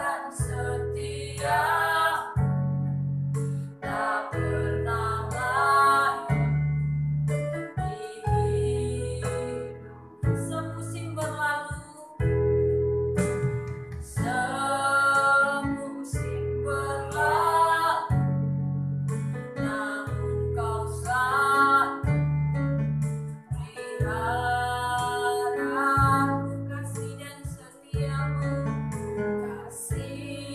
dan setia, tak pernah lain di hidup. Semusim berlalu, semusim berlalu, namun kau selalu pelihara kasih dan setiamu, kasih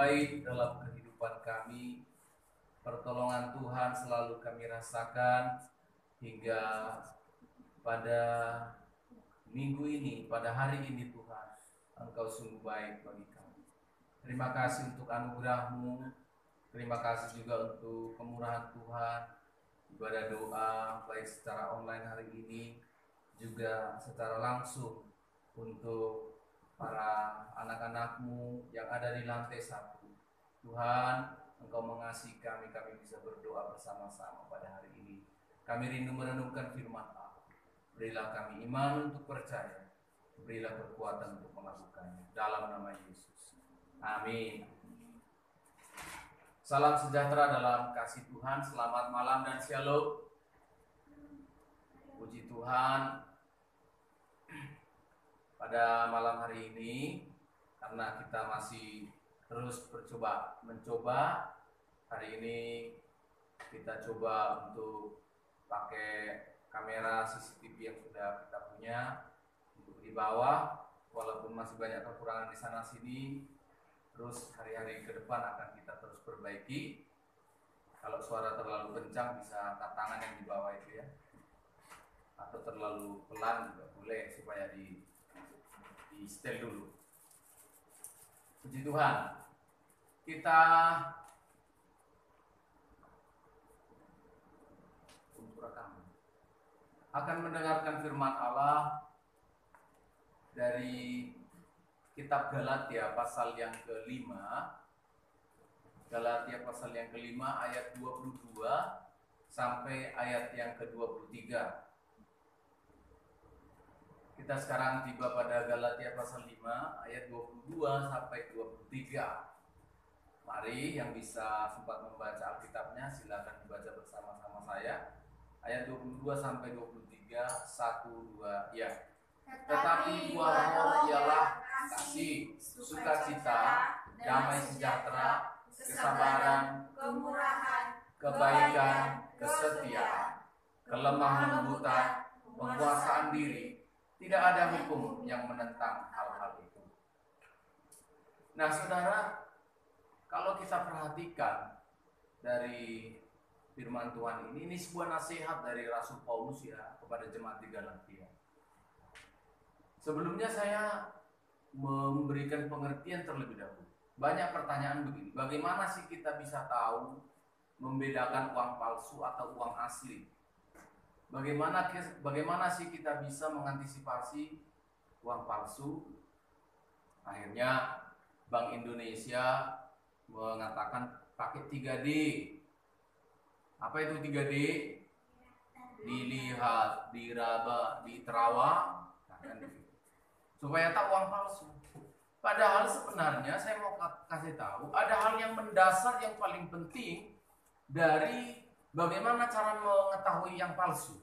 baik dalam kehidupan kami. Pertolongan Tuhan selalu kami rasakan hingga pada minggu ini, pada hari ini Tuhan, Engkau sungguh baik bagi kami. Terima kasih untuk anugerah-Mu, terima kasih juga untuk kemurahan Tuhan. Ibadah doa baik secara online hari ini juga secara langsung untuk para anak-anak-Mu yang ada di lantai 1. Tuhan, Engkau mengasihi kami, kami bisa berdoa bersama-sama pada hari ini. Kami rindu merenungkan firman Allah. Berilah kami iman untuk percaya, berilah kekuatan untuk melakukannya. Dalam nama Yesus. Amin. Salam sejahtera dalam kasih Tuhan, selamat malam dan shalom. Puji Tuhan, pada malam hari ini, karena kita masih terus mencoba, hari ini kita coba untuk pakai kamera CCTV yang sudah kita punya untuk di bawah, walaupun masih banyak kekurangan di sana sini. Terus hari-hari ke depan akan kita terus perbaiki. Kalau suara terlalu kencang bisa angkat tangan yang di bawah itu ya, atau terlalu pelan juga boleh supaya di setel dulu. Puji Tuhan. Kita akan mendengarkan firman Allah dari kitab Galatia pasal yang ke-5. Galatia pasal yang ke-5 ayat 22 sampai ayat yang ke-23. Kita sekarang tiba pada Galatia pasal 5 ayat 22 sampai 23. Mari yang bisa sempat membaca Alkitabnya silakan dibaca bersama-sama saya. Ayat 22 sampai 23, 1, 2, ya. Tetapi buah roh ialah kasih, sukacita, damai sejahtera, kesabaran, kemurahan, kebaikan, kesetiaan, kelemah lembutan, penguasaan diri. Tidak ada hukum yang menentang hal-hal itu. Nah, saudara, kalau kita perhatikan dari firman Tuhan ini sebuah nasihat dari Rasul Paulus ya kepada jemaat di Galatia. Sebelumnya saya memberikan pengertian terlebih dahulu. Banyak pertanyaan begini, bagaimana sih kita bisa tahu membedakan uang palsu atau uang asli? Bagaimana sih kita bisa mengantisipasi uang palsu? Akhirnya Bank Indonesia mengatakan pakai 3D. Apa itu 3D? Dilihat, diraba, diterawang, supaya tak uang palsu. Padahal sebenarnya saya mau kasih tahu ada hal yang mendasar yang paling penting dari bagaimana cara mengetahui yang palsu.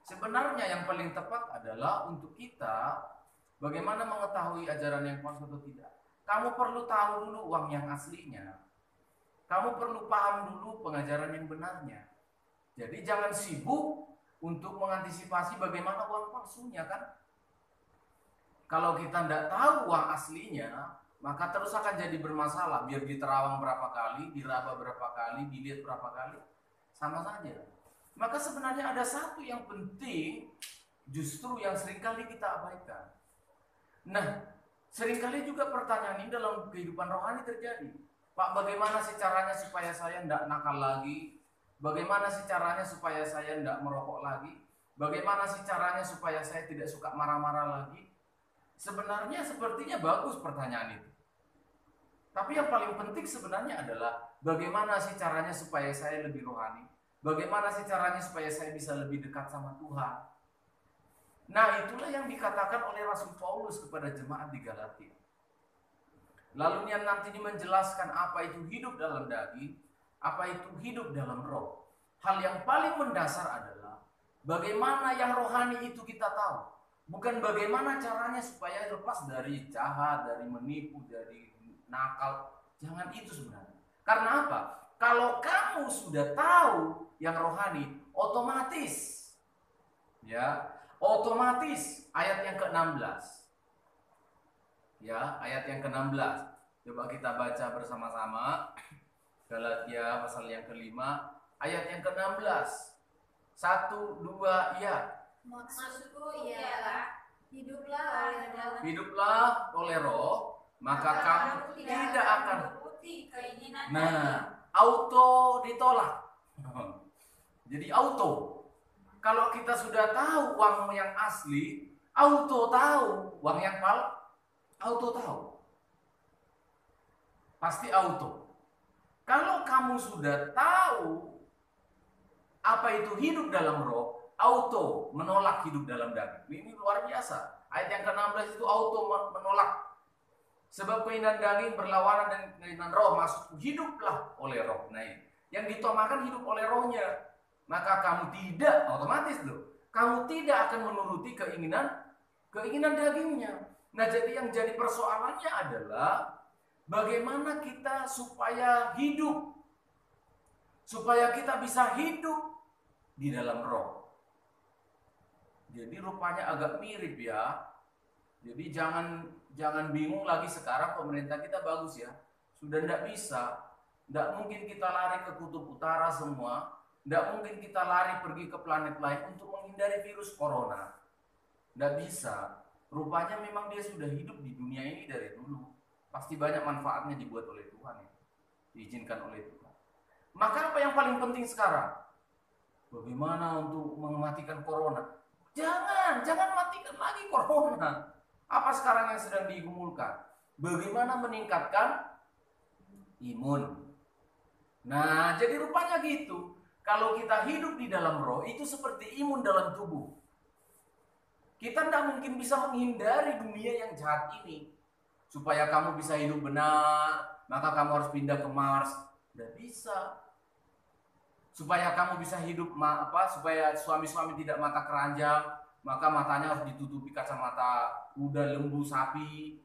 Sebenarnya yang paling tepat adalah untuk kita bagaimana mengetahui ajaran yang palsu atau tidak. Kamu perlu tahu dulu uang yang aslinya. Kamu perlu paham dulu pengajaran yang benarnya. Jadi jangan sibuk untuk mengantisipasi bagaimana uang palsunya kan. Kalau kita tidak tahu uang aslinya, maka terus akan jadi bermasalah. Biar diterawang berapa kali, diraba berapa kali, dilihat berapa kali, sama saja. Maka sebenarnya ada satu yang penting justru yang seringkali kita abaikan. Nah, seringkali juga pertanyaan ini dalam kehidupan rohani terjadi. Pak, bagaimana sih caranya supaya saya tidak nakal lagi? Bagaimana sih caranya supaya saya tidak merokok lagi? Bagaimana sih caranya supaya saya tidak suka marah-marah lagi? Sebenarnya sepertinya bagus pertanyaan itu. Tapi yang paling penting sebenarnya adalah bagaimana sih caranya supaya saya lebih rohani? Bagaimana sih caranya supaya saya bisa lebih dekat sama Tuhan? Nah, itulah yang dikatakan oleh Rasul Paulus kepada jemaat di Galatia. Lalu dia nanti menjelaskan apa itu hidup dalam daging, apa itu hidup dalam roh. Hal yang paling mendasar adalah bagaimana yang rohani itu kita tahu. Bukan bagaimana caranya supaya lepas dari jahat, dari menipu, dari nakal. Jangan itu sebenarnya. Karena apa? Kalau kamu sudah tahu yang rohani, otomatis ayat yang ke-16. Ya, ayat yang ke-16. Coba kita baca bersama-sama Galatia pasal yang kelima ayat yang ke-16. 1, 2, ya. Maksudku ialah Hiduplah oleh roh, maka kamu tidak akan. menuruti keinginan Auto ditolak. Jadi auto. Kalau kita sudah tahu uang yang asli, auto tahu uang yang palsu, auto tahu. Pasti auto. Kalau kamu sudah tahu apa itu hidup dalam roh, auto menolak hidup dalam daging. Ini luar biasa. Ayat yang ke-16 itu auto menolak. Sebab keinginan daging berlawanan dengan keinginan roh, maksudku hiduplah oleh roh. Nah, yang ditamakan hidup oleh rohnya. Maka kamu tidak, otomatis loh, kamu tidak akan menuruti keinginan dagingnya. Nah, jadi yang jadi persoalannya adalah bagaimana kita supaya hidup, supaya kita bisa hidup di dalam roh. Jadi rupanya agak mirip ya. Jadi jangan bingung lagi, sekarang pemerintah kita bagus ya. Sudah tidak bisa, tidak mungkin kita lari ke kutub utara semua. Tidak mungkin kita lari pergi ke planet lain untuk menghindari virus corona. Tidak bisa. Rupanya memang dia sudah hidup di dunia ini dari dulu. Pasti banyak manfaatnya dibuat oleh Tuhan ya. Diizinkan oleh Tuhan. Maka apa yang paling penting sekarang? Bagaimana untuk mematikan corona? Jangan matikan lagi corona. Apa sekarang yang sedang digumulkan? Bagaimana meningkatkan imun. Nah, jadi rupanya gitu. Kalau kita hidup di dalam roh, itu seperti imun dalam tubuh. Kita tidak mungkin bisa menghindari dunia yang jahat ini. Supaya kamu bisa hidup benar, maka kamu harus pindah ke Mars. Tidak bisa. Supaya kamu bisa hidup, supaya suami-suami tidak mata keranjang, maka matanya harus ditutupi kacamata kuda, lembu, sapi.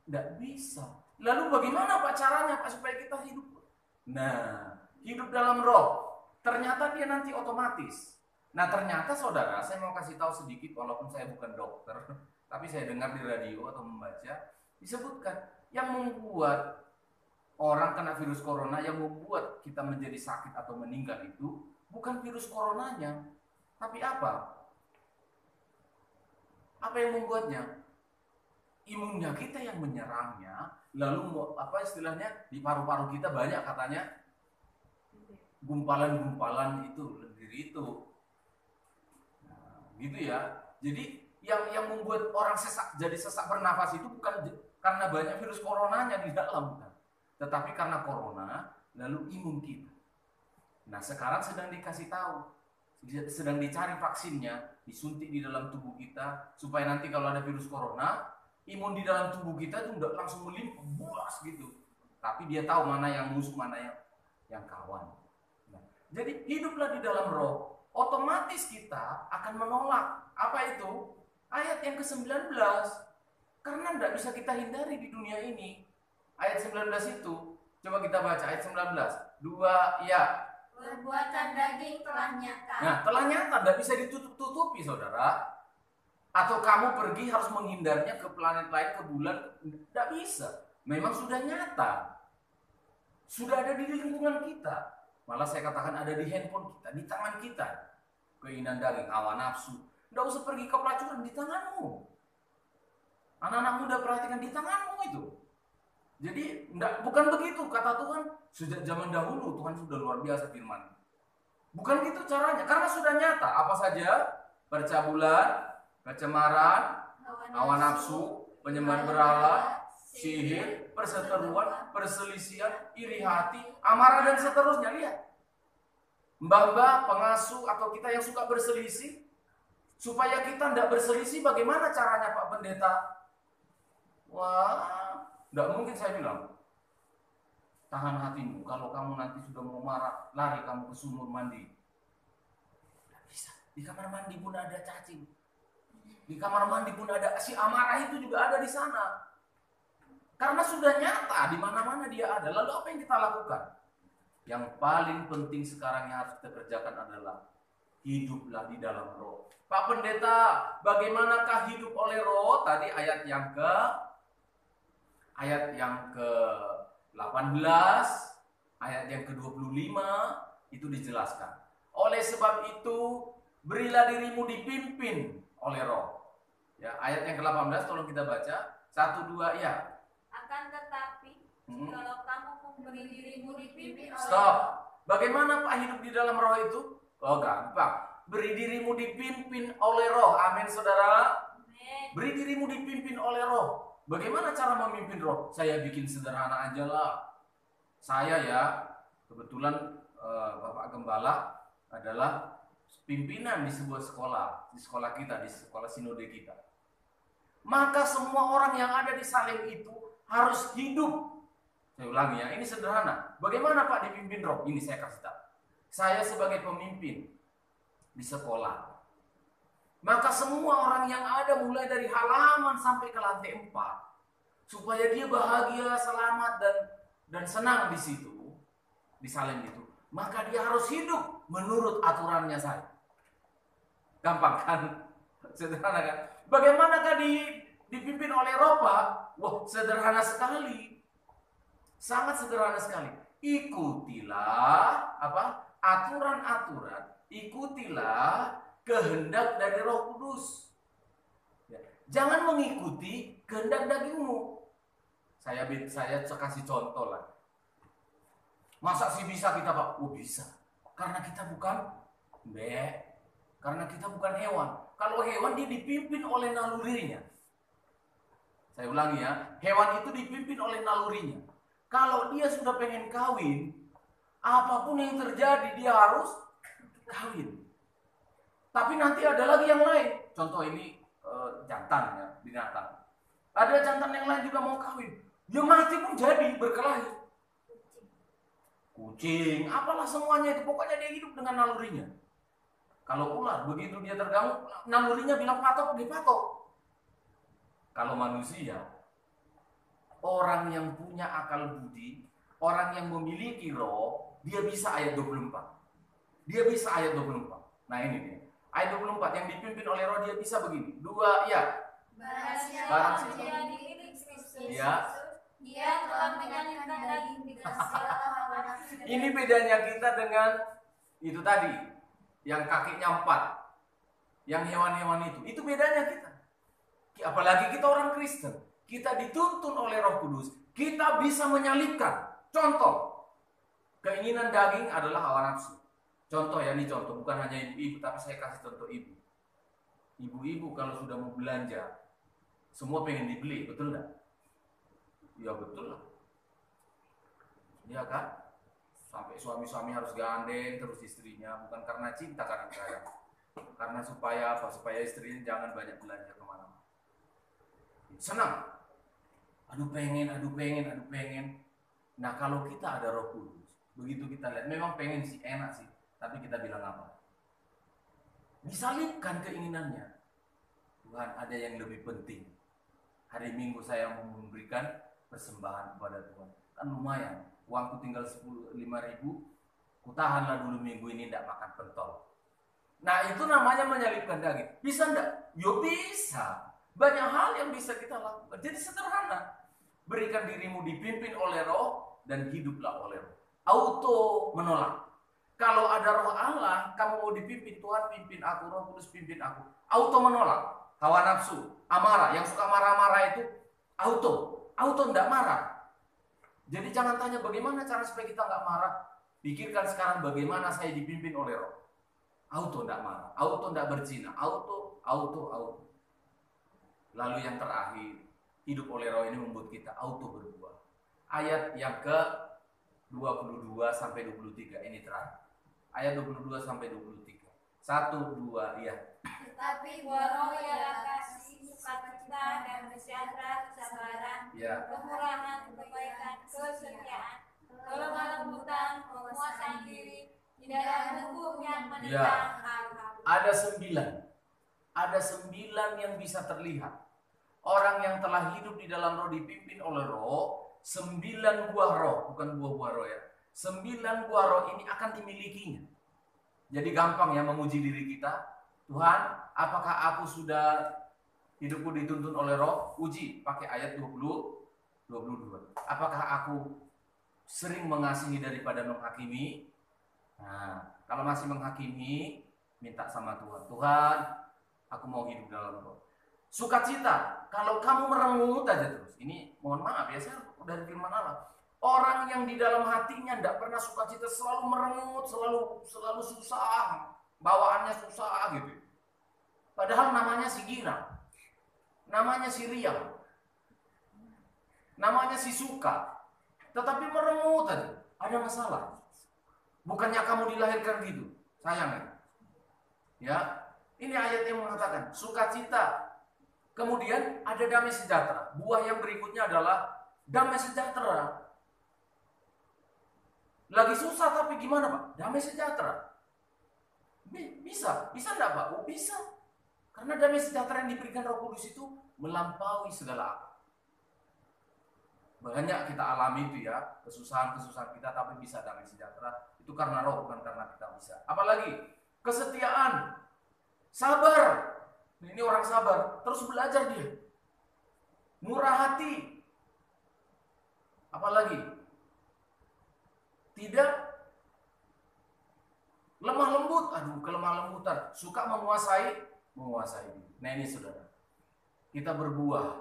Tidak bisa. Lalu bagaimana Pak caranya Pak supaya kita hidup? Nah, hidup dalam roh. Ternyata dia nanti otomatis. Nah, ternyata saudara, saya mau kasih tahu sedikit walaupun saya bukan dokter, tapi saya dengar di radio atau membaca disebutkan yang membuat orang kena virus corona, yang membuat kita menjadi sakit atau meninggal itu bukan virus coronanya, tapi apa? Apa yang membuatnya? Imunnya kita yang menyerangnya, lalu apa istilahnya di paru-paru kita banyak katanya gumpalan-gumpalan itu, lendir itu. Nah, gitu ya. Jadi yang membuat orang jadi sesak bernafas itu bukan karena banyak virus coronanya di dalam, bukan. Tetapi karena corona, lalu imun kita. Nah, sekarang sedang dikasih tahu, sedang dicari vaksinnya, disuntik di dalam tubuh kita, supaya nanti kalau ada virus corona, imun di dalam tubuh kita itu udah langsung melimpah, buas gitu. Tapi dia tahu mana yang musuh, mana yang kawan. Nah, jadi hiduplah di dalam roh, otomatis kita akan menolak. Apa itu? Ayat yang ke-19. Karena tidak bisa kita hindari di dunia ini. Ayat 19 itu, coba kita baca ayat 19. 2, ya. Perbuatan daging telah nyata. Nah, telah nyata, tidak bisa ditutup-tutupi, saudara. Atau kamu pergi harus menghindarnya ke planet lain, ke bulan, tidak bisa. Memang sudah nyata. Sudah ada di lingkungan kita. Malah saya katakan ada di handphone kita, di tangan kita. Keinginan daging, hawa nafsu. Tidak usah pergi ke pelacuran, di tanganmu. Anak-anak muda perhatikan, di tanganmu itu. Jadi bukan begitu kata Tuhan. Sejak zaman dahulu Tuhan sudah luar biasa firman. Bukan gitu caranya, karena sudah nyata. Apa saja? Percabulan, kecemaran, hawa nafsu, penyembahan berhala, sihir, perseteruan, perselisihan, iri hati, amarah dan seterusnya. Lihat, mbah-mbah, pengasuh atau kita yang suka berselisih, supaya kita tidak berselisih, bagaimana caranya Pak Pendeta? Wah, tidak mungkin saya bilang, tahan hatimu. Kalau kamu nanti sudah mau marah, lari kamu ke sumur mandi. Tidak bisa. Di kamar mandi pun ada cacing. Di kamar mandi pun ada, si amarah itu juga ada di sana. Karena sudah nyata, di mana-mana dia ada. Lalu apa yang kita lakukan? Yang paling penting sekarang yang harus kita kerjakan adalah hiduplah di dalam roh. Pak Pendeta, bagaimanakah hidup oleh roh? Tadi ayat yang ayat yang ke-18, ayat yang ke-25 itu dijelaskan. Oleh sebab itu, berilah dirimu dipimpin oleh Roh. Ya, ayat yang ke-18 tolong kita baca. 1 2 ya. Akan tetapi kalau kamu memberi dirimu dipimpin oleh Stop. Bagaimana Pak hidup di dalam Roh itu? Oh, gampang. Beri dirimu dipimpin oleh Roh. Amin, saudara. Amin. Beri dirimu dipimpin oleh Roh. Bagaimana cara memimpin Roh? Saya bikin sederhana aja lah. Saya ya, kebetulan Bapak Gembala adalah pimpinan di sebuah sekolah, di sekolah kita, di sekolah sinode kita. Maka semua orang yang ada di Salem itu harus hidup. Saya ulangi ya, ini sederhana. Bagaimana Pak dipimpin Roh? Ini saya kasih tahu. Saya sebagai pemimpin di sekolah, maka semua orang yang ada mulai dari halaman sampai ke lantai 4, supaya dia bahagia, selamat dan senang di situ, di Salem itu, maka dia harus hidup menurut aturannya saya. Gampang kan? Sederhana kan? Bagaimanakah dipimpin oleh Roh, Pak? Wah, sederhana sekali. Sangat sederhana sekali. Ikutilah apa? Aturan-aturan. Ikutilah kehendak dari Roh Kudus. Ya. Jangan mengikuti kehendak dagingmu. Saya kasih contoh lah. Masa sih bisa kita, Pak? Oh, bisa. Karena kita bukan karena kita bukan hewan. Kalau hewan dia dipimpin oleh nalurinya. Saya ulangi ya, hewan itu dipimpin oleh nalurinya. Kalau dia sudah pengen kawin, apapun yang terjadi dia harus kawin. Tapi nanti ada lagi yang lain. Contoh ini jantan ya, binatang. Ada jantan yang lain juga mau kawin. Dia mati pun jadi berkelahi. Kucing, apalah semuanya itu. Pokoknya dia hidup dengan nalurinya. Kalau ular, begitu dia terganggu, nalurinya bilang patok, dia patok. Kalau manusia, orang yang punya akal budi, orang yang memiliki roh, dia bisa ayat 24. Dia bisa ayat 24. Nah ini dia. Ayat 24 yang dipimpin oleh roh dia bisa begini. 2, ya. Barang siapa diri Kristus, Ya. dia telah menyalibkan daging dengan segala hawa nafsu. Ini bedanya kita dengan itu tadi, yang kakinya 4, yang hewan-hewan itu. Itu bedanya kita. Apalagi kita orang Kristen, kita dituntun oleh Roh Kudus, kita bisa menyalibkan. Contoh, keinginan daging adalah hawa nafsu. Contoh ya, ini contoh, bukan hanya ibu-ibu, tapi saya kasih contoh ibu. Ibu-ibu kalau sudah mau belanja, semua pengen dibeli, betul nggak? Ya betul lah. Ya kan? Sampai suami-suami harus gandeng terus istrinya, bukan karena cinta kadang-kadang. Karena supaya apa? Supaya istrinya jangan banyak belanja kemana-mana. Senang. Aduh pengen. Nah kalau kita ada Roh Kudus, begitu kita lihat, memang pengen sih, enak sih, tapi kita bilang apa? Disalibkan keinginannya. Tuhan, ada yang lebih penting. Hari Minggu saya mau memberikan persembahan kepada Tuhan. Kan lumayan, uangku tinggal 5.000, kutahanlah dulu minggu ini tidak makan pentol. Nah itu namanya menyalibkan daging. Bisa enggak? Yo bisa. Banyak hal yang bisa kita lakukan. Jadi sederhana. Berikan dirimu dipimpin oleh Roh dan hiduplah oleh Roh. Auto menolak. Kalau ada Roh Allah, kamu mau dipimpin, Tuhan pimpin aku, Roh Kudus pimpin aku. Auto menolak. Hawa nafsu, amarah. Yang suka marah-marah itu auto enggak marah. Jadi jangan tanya bagaimana cara supaya kita enggak marah. Pikirkan sekarang bagaimana saya dipimpin oleh Roh. Auto enggak marah, auto enggak berzina, auto. Lalu yang terakhir, hidup oleh Roh ini membuat kita auto berbuah. Ayat yang ke 22 sampai 23 ini terakhir. Ayat 22 sampai 23. 1 2 ya. Tetapi buah roh ialah kasih, sukacita, dan sejahtera, kesabaran, kemurahan, kebaikan, kesetiaan, kelemah lembutan, penguasaan diri, tidak ada hukum yang menentang hal. Ada 9. Ada 9 yang bisa terlihat. Orang yang telah hidup di dalam Roh dipimpin oleh Roh, 9 buah roh, bukan buah-buah roh ya. 9 buah roh ini akan dimilikinya. Jadi gampang ya memuji diri kita. Tuhan, apakah aku sudah hidupku dituntun oleh Roh? Uji pakai ayat 20 22. Apakah aku sering mengasihi daripada menghakimi? Nah, kalau masih menghakimi, minta sama Tuhan. Tuhan, aku mau hidup dalam Roh. Sukacita, kalau kamu merengut aja terus. Ini mohon maaf ya, saya dari firman Allah. Orang yang di dalam hatinya tidak pernah sukacita, selalu merengut, selalu susah, bawaannya susah gitu. Padahal namanya si girang, namanya si riang, namanya si suka, tetapi merengut aja, ada masalah. Bukannya kamu dilahirkan gitu, sayang ya. Ini ayat yang mengatakan sukacita. Kemudian ada damai sejahtera. Buah yang berikutnya adalah damai sejahtera. Lagi susah tapi gimana Pak? Damai sejahtera. Bisa enggak Pak? Oh bisa. Karena damai sejahtera yang diberikan Roh Kudus itu melampaui segala akal. Banyak kita alami itu ya, kesusahan-kesusahan kita tapi bisa damai sejahtera. Itu karena Roh, bukan karena kita bisa. Apalagi kesetiaan, sabar. Ini orang sabar, terus belajar dia. Murah hati. Apalagi tidak lemah lembut. Aduh, kelemah lembutan. Suka menguasai. Nah ini saudara, kita berbuah,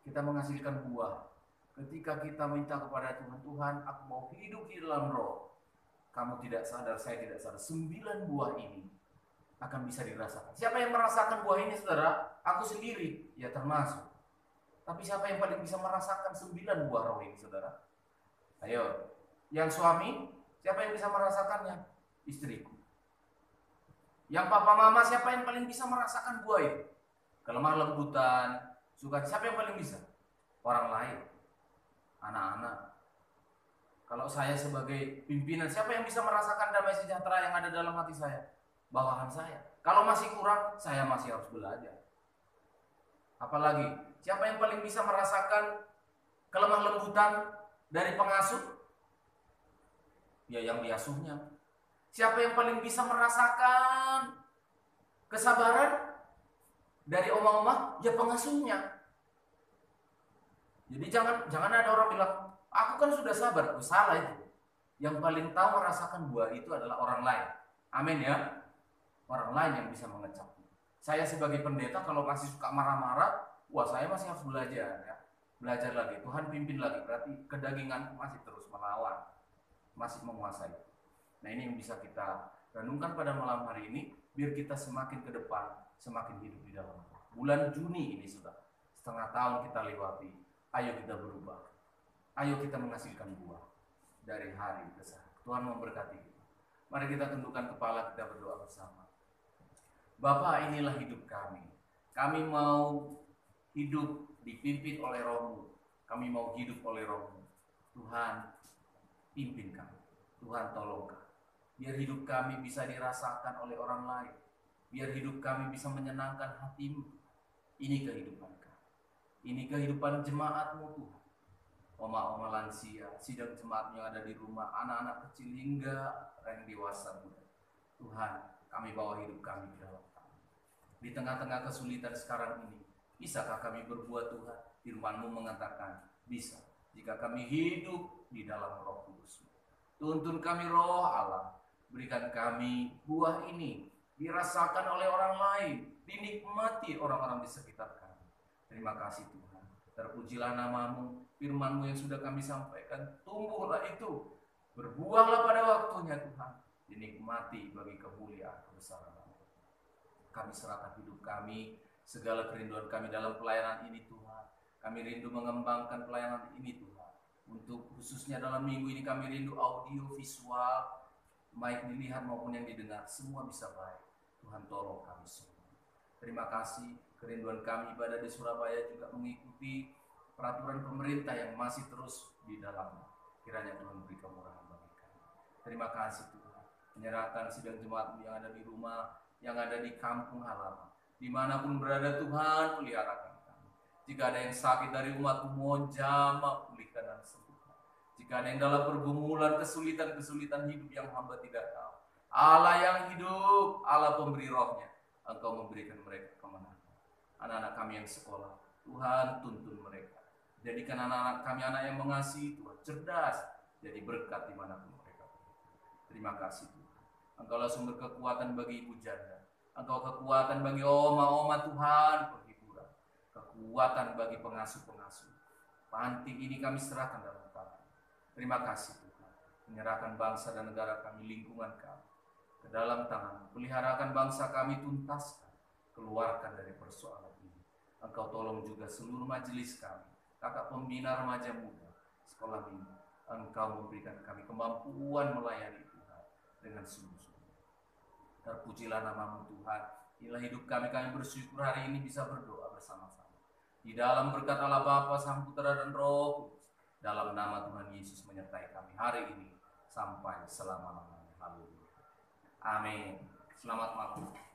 kita menghasilkan buah. Ketika kita minta kepada Tuhan, Tuhan aku mau hidup di dalam Roh. Kamu tidak sadar, saya tidak sadar, 9 buah ini akan bisa dirasakan. Siapa yang merasakan buah ini saudara? Aku sendiri, ya termasuk. Tapi siapa yang paling bisa merasakan 9 buah roh ini saudara? Ayo, yang suami, siapa yang bisa merasakannya? Istriku. Yang papa mama, siapa yang paling bisa merasakan buah itu? Kelemah lembutan, suka, siapa yang paling bisa? Orang lain, anak-anak. Kalau saya sebagai pimpinan, siapa yang bisa merasakan damai sejahtera yang ada dalam hati saya? Bawahan saya. Kalau masih kurang, saya masih harus belajar. Apalagi, siapa yang paling bisa merasakan kelemah lembutan dari pengasuh? Ya yang diasuhnya. Siapa yang paling bisa merasakan kesabaran dari oma-oma? Ya pengasuhnya. Jadi jangan ada orang bilang, aku kan sudah sabar. Oh, salah itu. Yang paling tahu merasakan buah itu adalah orang lain. Amin ya. Orang lain yang bisa mengecap. Saya sebagai pendeta kalau masih suka marah-marah, wah saya masih harus belajar ya. Belajar lagi. Tuhan pimpin lagi. Berarti kedagingan masih terus melawan, masih menguasai. Nah ini yang bisa kita renungkan pada malam hari ini, biar kita semakin ke depan, semakin hidup di dalam. Bulan Juni ini sudah setengah tahun kita lewati. Ayo kita berubah. Ayo kita menghasilkan buah dari hari ke hari. Tuhan memberkati kita. Mari kita tundukkan kepala, kita berdoa bersama. Bapa, inilah hidup kami. Kami mau hidup dipimpin oleh Roh-Mu. Kami mau hidup oleh Roh-Mu. Tuhan, pimpin kami. Tuhan, tolong kami. Biar hidup kami bisa dirasakan oleh orang lain. Biar hidup kami bisa menyenangkan hati-Mu. Ini kehidupan kami. Ini kehidupan jemaat-Mu Tuhan. Oma-oma lansia, sidang jemaat yang ada di rumah, anak-anak kecil hingga orang dewasa muda. Tuhan, kami bawa hidup kami di dalam kami. Di tengah-tengah kesulitan sekarang ini, bisakah kami berbuat Tuhan? Firman-Mu mengatakan, bisa. Jika kami hidup di dalam Roh Kudus. Tuntun kami Roh Allah. Berikan kami buah ini dirasakan oleh orang lain, dinikmati orang-orang di sekitar kami. Terima kasih Tuhan. Terpujilah nama-Mu, firman-Mu yang sudah kami sampaikan. Tumbuhlah itu, berbuahlah pada waktunya Tuhan. Dinikmati bagi kemuliaan kebesaran. Kami serahkan hidup kami, segala kerinduan kami dalam pelayanan ini Tuhan. Kami rindu mengembangkan pelayanan ini Tuhan. Untuk khususnya dalam minggu ini kami rindu audio, visual, baik dilihat maupun yang didengar, semua bisa baik. Tuhan tolong kami semua. Terima kasih, kerinduan kami ibadah di Surabaya juga mengikuti peraturan pemerintah yang masih terus di dalamnya. Kiranya Tuhan beri kemurahan bagi kami. Terima kasih Tuhan. Menyerahkan sidang jemaat yang ada di rumah, yang ada di kampung halaman. Dimanapun berada Tuhan, peliharakan kami. Jika ada yang sakit dari umat-Mu, mohon jamah, pulihkan dan sembuhkan. Jika ada yang dalam pergumulan, kesulitan-kesulitan hidup yang hamba tidak tahu, Allah yang hidup, Allah pemberi rohnya, Engkau memberikan mereka kemenangan. Anak-anak kami yang sekolah, Tuhan tuntun mereka. Jadikan anak-anak kami anak yang mengasihi Tuhan, cerdas, jadi berkat dimanapun mereka. Terima kasih Tuhan. Engkaulah sumber kekuatan bagi ibu janda. Engkau kekuatan bagi oma-oma Tuhan, penghiburan. Kekuatan bagi pengasuh-pengasuh. Panti ini kami serahkan dalam tangan. Terima kasih Tuhan. Menyerahkan bangsa dan negara kami, lingkungan kami ke dalam tangan. Peliharakan bangsa kami, tuntaskan. Keluarkan dari persoalan ini. Engkau tolong juga seluruh majelis kami. Kakak pembina remaja muda, sekolah minggu, Engkau memberikan kami kemampuan melayani Tuhan dengan sungguh-sungguh. Terpujilah nama-Mu Tuhan. Inilah hidup kami bersyukur hari ini bisa berdoa bersama-sama. Di dalam berkat Allah Bapa, Sang Putra dan Roh Kudus. Dalam nama Tuhan Yesus menyertai kami hari ini sampai selama-lamanya. Haleluya. Amin. Selamat malam.